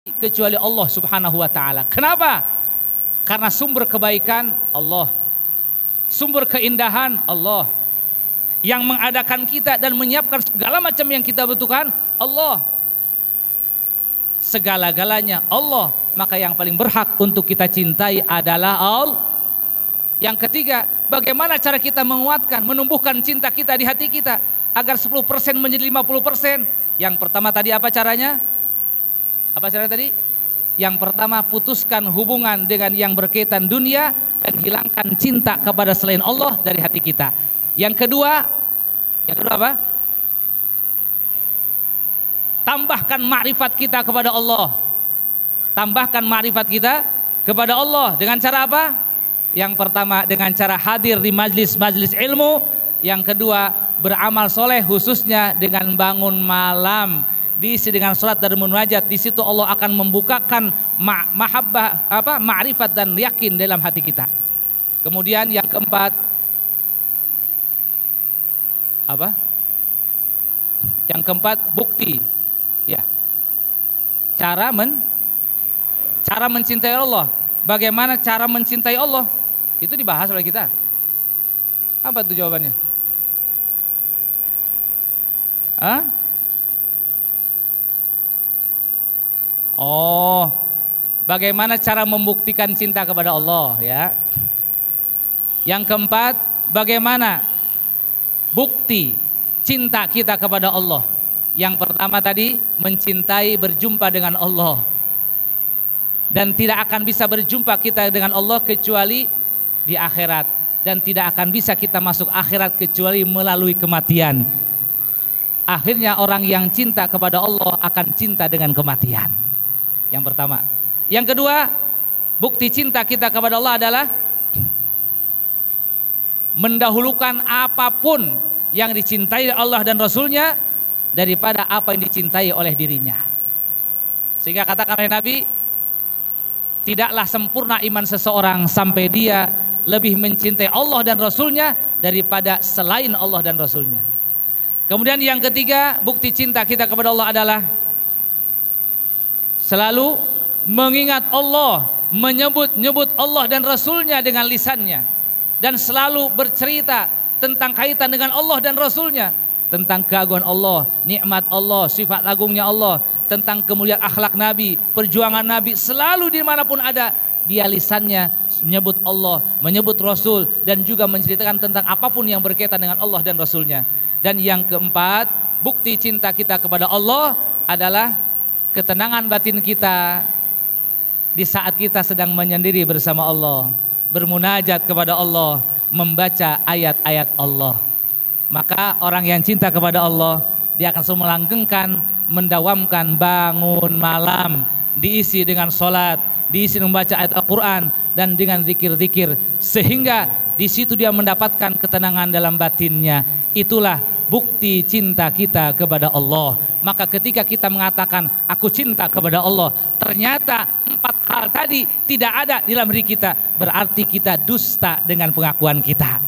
kecuali Allah Subhanahu wa taala. Kenapa? Karena sumber kebaikan Allah, sumber keindahan Allah, yang mengadakan kita dan menyiapkan segala macam yang kita butuhkan Allah. Segala-galanya Allah, maka yang paling berhak untuk kita cintai adalah Allah. Yang ketiga, bagaimana cara kita menguatkan, menumbuhkan cinta kita di hati kita agar 10% menjadi 50%? Yang pertama tadi apa caranya? Apa caranya tadi? Yang pertama, putuskan hubungan dengan yang berkaitan dunia dan hilangkan cinta kepada selain Allah dari hati kita. Yang kedua apa? Tambahkan makrifat kita kepada Allah. Tambahkan makrifat kita kepada Allah dengan cara apa? Yang pertama dengan cara hadir di majlis-majlis ilmu. Yang kedua beramal soleh, khususnya dengan bangun malam, diisi dengan sholat dan munajat. Di situ Allah akan membukakan mahabbah, ma'rifat dan yakin dalam hati kita. Kemudian yang keempat apa? Yang keempat bukti, ya. Cara mencintai Allah. Bagaimana cara mencintai Allah? Itu dibahas oleh kita. Apa itu jawabannya? Oh, bagaimana cara membuktikan cinta kepada Allah, ya. Yang keempat, bagaimana bukti cinta kita kepada Allah. Yang pertama tadi, mencintai berjumpa dengan Allah. Dan tidak akan bisa berjumpa kita dengan Allah kecuali di akhirat. Dan tidak akan bisa kita masuk akhirat kecuali melalui kematian. Akhirnya orang yang cinta kepada Allah akan cinta dengan kematian. Yang pertama. Yang kedua, bukti cinta kita kepada Allah adalah mendahulukan apapun yang dicintai Allah dan Rasulnya daripada apa yang dicintai oleh dirinya. Sehingga katakan oleh Nabi, tidaklah sempurna iman seseorang sampai dia lebih mencintai Allah dan Rasulnya daripada selain Allah dan Rasulnya. Kemudian yang ketiga, bukti cinta kita kepada Allah adalah selalu mengingat Allah, menyebut Allah dan Rasulnya dengan lisannya, dan selalu bercerita tentang kaitan dengan Allah dan Rasulnya, tentang keagungan Allah, nikmat Allah, sifat agungnya Allah, tentang kemuliaan akhlak Nabi, perjuangan Nabi. Selalu dimanapun ada, dia lisannya menyebut Allah, menyebut Rasul, dan juga menceritakan tentang apapun yang berkaitan dengan Allah dan Rasulnya. Dan yang keempat, bukti cinta kita kepada Allah adalah ketenangan batin kita di saat kita sedang menyendiri bersama Allah, bermunajat kepada Allah, membaca ayat-ayat Allah. Maka orang yang cinta kepada Allah, dia akan selalu melanggengkan, mendawamkan bangun malam, diisi dengan sholat, diisi dengan membaca ayat Al-Quran, dan dengan zikir-zikir, sehingga di situ dia mendapatkan ketenangan dalam batinnya. Itulah bukti cinta kita kepada Allah. Maka ketika kita mengatakan aku cinta kepada Allah, ternyata 4 hal tadi tidak ada di dalam diri kita, berarti kita dusta dengan pengakuan kita.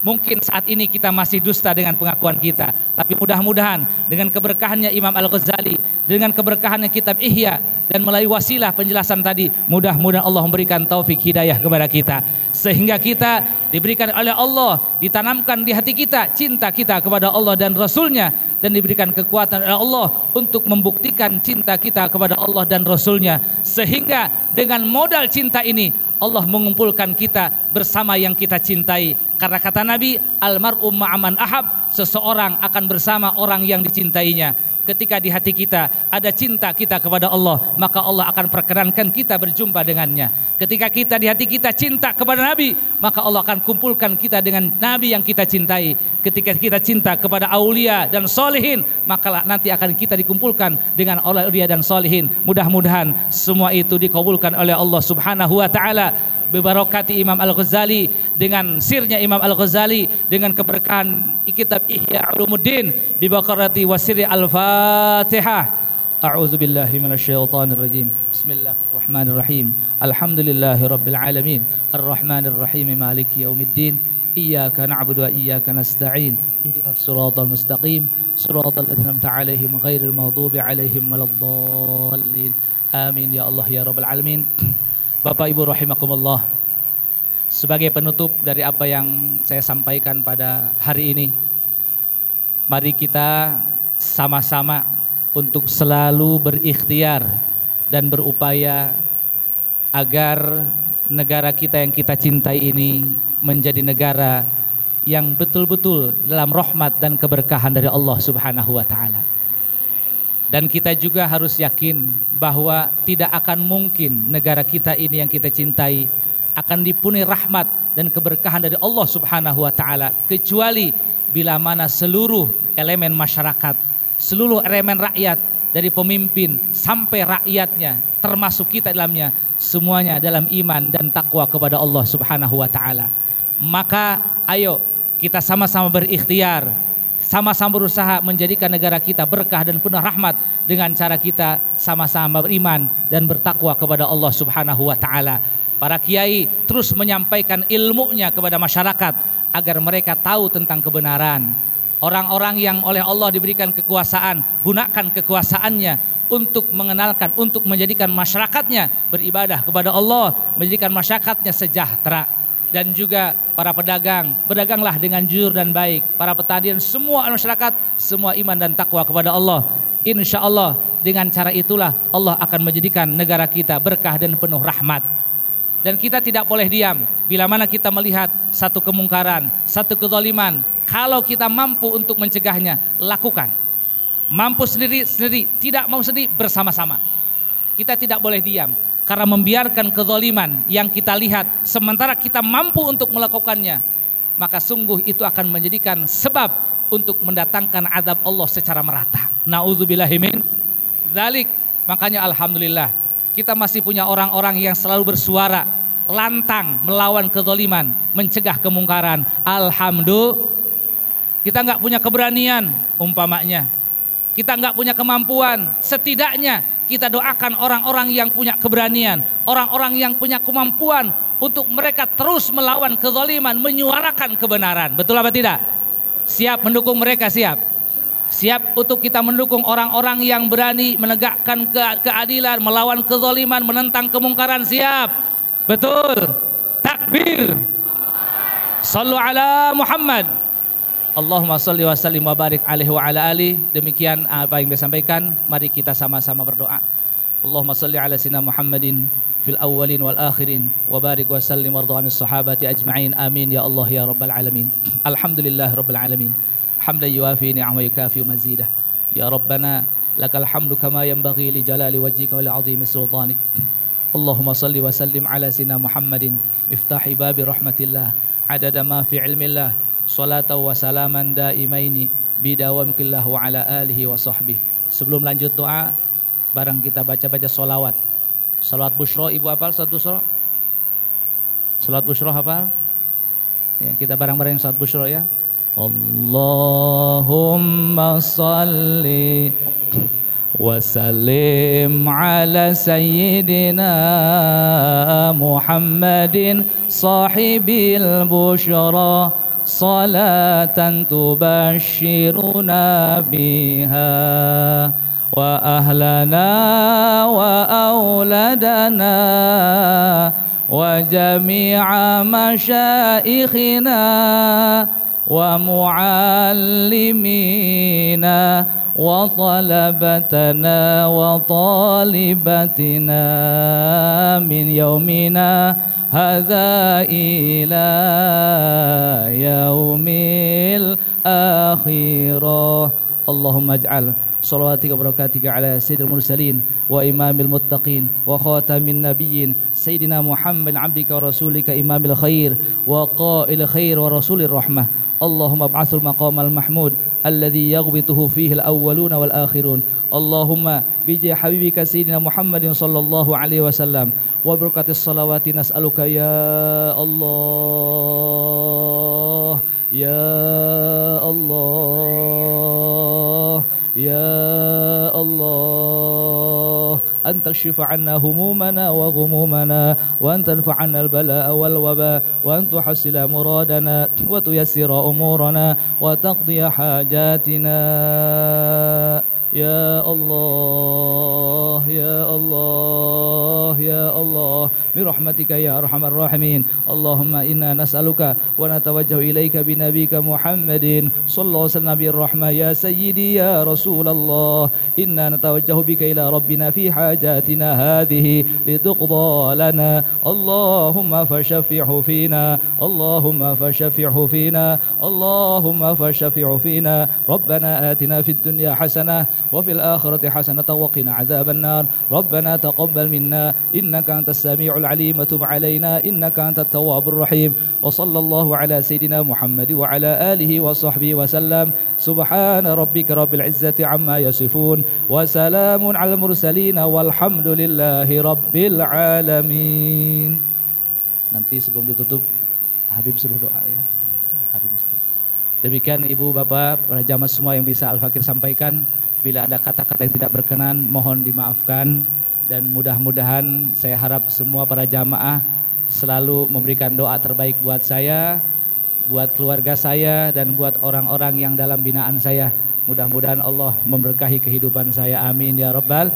Mungkin saat ini kita masih dusta dengan pengakuan kita, tapi mudah-mudahan dengan keberkahannya Imam Al-Ghazali, dengan keberkahannya kitab Ihya, dan melalui wasilah penjelasan tadi, mudah-mudahan Allah memberikan taufik hidayah kepada kita, sehingga kita diberikan oleh Allah, ditanamkan di hati kita cinta kita kepada Allah dan Rasulnya, dan diberikan kekuatan oleh Allah untuk membuktikan cinta kita kepada Allah dan Rasulnya, sehingga dengan modal cinta ini Allah mengumpulkan kita bersama yang kita cintai. Karena kata Nabi, almar'u ma'aman ahab, seseorang akan bersama orang yang dicintainya. Ketika di hati kita ada cinta kita kepada Allah, maka Allah akan perkenankan kita berjumpa dengannya. Ketika kita di hati kita cinta kepada Nabi, maka Allah akan kumpulkan kita dengan Nabi yang kita cintai. Ketika kita cinta kepada aulia dan solihin, maka nanti akan kita dikumpulkan dengan aulia dan solihin. Mudah-mudahan semua itu dikabulkan oleh Allah Subhanahu wa taala. Bebarakati Imam Al-Ghazali, dengan sirnya Imam Al-Ghazali, dengan keberkahan kitab Ihya Ulumuddin, bibarakati wasiri Al-Fatihah. A'udzu billahi minasyaitonir rajim. Bismillahirrahmanirrahim. Alhamdulillahirabbil alamin. Arrahmanir rahim. Maliki yaumiddin. Iyyaka na'budu wa iyyaka nasta'in. Ihdinas siratal mustaqim. Siratal ladzina an'amta 'alaihim ghairil maghdubi 'alaihim waladdallin. Amin ya Allah ya Rabbal Alamin. Bapak Ibu rahimakumullah, sebagai penutup dari apa yang saya sampaikan pada hari ini, mari kita sama-sama untuk selalu berikhtiar dan berupaya agar negara kita yang kita cintai ini menjadi negara yang betul-betul dalam rahmat dan keberkahan dari Allah Subhanahu wa taala. Dan kita juga harus yakin bahwa tidak akan mungkin negara kita ini yang kita cintai akan dipenuhi rahmat dan keberkahan dari Allah Subhanahu wa taala kecuali bila mana seluruh elemen masyarakat, seluruh elemen rakyat dari pemimpin sampai rakyatnya termasuk kita dalamnya semuanya dalam iman dan takwa kepada Allah Subhanahu wa taala. Maka ayo kita sama-sama berikhtiar, sama-sama berusaha menjadikan negara kita berkah dan penuh rahmat dengan cara kita sama-sama beriman dan bertakwa kepada Allah Subhanahu wa taala. Para kiai terus menyampaikan ilmunya kepada masyarakat agar mereka tahu tentang kebenaran. Orang-orang yang oleh Allah diberikan kekuasaan, gunakan kekuasaannya untuk mengenalkan, untuk menjadikan masyarakatnya beribadah kepada Allah, menjadikan masyarakatnya sejahtera. Dan juga para pedagang, berdaganglah dengan jujur dan baik. Para petani dan semua masyarakat, semua iman dan takwa kepada Allah. Insya Allah dengan cara itulah Allah akan menjadikan negara kita berkah dan penuh rahmat. Dan kita tidak boleh diam bila mana kita melihat satu kemungkaran, satu kezaliman. Kalau kita mampu untuk mencegahnya, lakukan. Mampu sendiri, tidak mau sendiri, bersama-sama. Kita tidak boleh diam. Karena membiarkan kezaliman yang kita lihat sementara kita mampu untuk melakukannya, maka sungguh itu akan menjadikan sebab untuk mendatangkan azab Allah secara merata. Nauzubillahi min dzalik. Makanya alhamdulillah kita masih punya orang-orang yang selalu bersuara lantang melawan kezaliman, mencegah kemungkaran. Alhamdulillah. Kita nggak punya keberanian umpamanya, kita nggak punya kemampuan, setidaknya kita doakan orang-orang yang punya keberanian, orang-orang yang punya kemampuan untuk mereka terus melawan kezaliman, menyuarakan kebenaran. Betul apa tidak? Siap mendukung mereka, siap? Siap untuk kita mendukung orang-orang yang berani menegakkan keadilan, melawan kezaliman, menentang kemungkaran, siap? Betul. Takbir. Sallu ala Muhammad. Allahumma salli wa sallim wa barik alaihi wa ala alihi. Demikian apa yang saya sampaikan. Mari kita sama-sama berdoa. Allahumma salli ala sayyidina Muhammadin fil awwalin wal akhirin wa barik wa sallim warḍa 'anil sahabati ajma'in. Amin ya Allah ya rabbal alamin. Alhamdulillah rabbil alamin. Hamdan yuwafi ni'ama yukafi mazidah. Ya rabbana lakal hamdu kama yanbaghi li jalali wajhika wa li 'azimi sultanik. Allahumma salli wa sallim ala sayyidina Muhammadin miftahi babi rahmatillah adada ma fi ilmillah. Salatan wa salaman daimaini bidawamikillah wa ala alihi wa sahbihi. Sebelum lanjut doa, barang kita baca-baca solawat. Salawat busyra, ibu hafal salawat busyra? Salawat busyra hafal? Ya, kita bareng-bareng salawat busyra ya. Allahumma salli wa sallim ala sayyidina Muhammadin sahibil busyra. Salatan tubashiruna biha wa ahlana wa auladana wa jami'a masyaikhina wa muallimina wa talabatana wa talibatina min yaumina hadza ila yaumil akhirah. Allahumma ij'al salawatika wa barakatika ala sayyidil mursalin wa imamil muttaqin wa khatamin nabiyyin sayyidina Muhammad abdika wa rasulika imamil khair wa qail khair wa rasulir rahmah. Allahumma ba'athul maqamal mahmud alladhi yaghbituhu fihi al-awwaluna wal akhirun. Allahumma bijai habibika sayyidina Muhammadin sallallahu alaihi wasallam wa barakatis salawati nas'aluka ya Allah ya Allah ya Allah an takshifa 'anna humumana wa ghumumana wa an tanfa'ana al-balaa wal waba wa an tuhassila muradana wa tuyassira umurana wa taqdiya hajatina Ya Allah, Ya Allah, Ya Allah, birahmatika ya arhamar rahimin. Allahumma inna nas'aluka wa natawajjahu ilaika binabika Muhammadin sallallahu alaihi wasallam birrahmah ya sayyidi ya Rasulullah. Inna natawajjahu bika ila rabbina fi hajatina hadhihi lituqda lana. Allahumma fashaffi'hu fina, Allahumma fashaffi'hu fina, Allahumma fashaffi'hu fina. Rabbana atina fid dunya hasanah وفي الآخرة حسنة وقنا عذاب النار ربنا تقبل منا إنك أنت السميع العليم وتب علينا إنك أنت التواب الرحيم وصلى الله على سيدنا محمد وعلى آله وصحبه وسلم سبحان ربك رب العزة عما يصفون وسلام على المرسلين والحمد لله رب العالمين. Nanti sebelum ditutup Habib suruh doa ya. Habib suruh. Demikian Ibu Bapak para jamaah semua yang bisa Al-Fakir sampaikan. Bila ada kata-kata yang tidak berkenan mohon dimaafkan, dan mudah-mudahan saya harap semua para jamaah selalu memberikan doa terbaik buat saya, buat keluarga saya, dan buat orang-orang yang dalam binaan saya. Mudah-mudahan Allah memberkahi kehidupan saya, amin ya rabbal.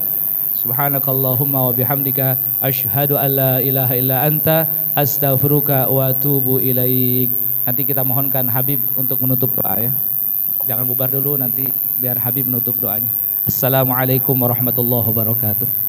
Subhanakallahumma wa bihamdika asyhadu an la ilaha illa anta astaghfiruka wa atubu ilaik. Nanti kita mohonkan Habib untuk menutup doa ya. Jangan bubar dulu, nanti biar Habib menutup doanya. Assalamualaikum warahmatullahi wabarakatuh.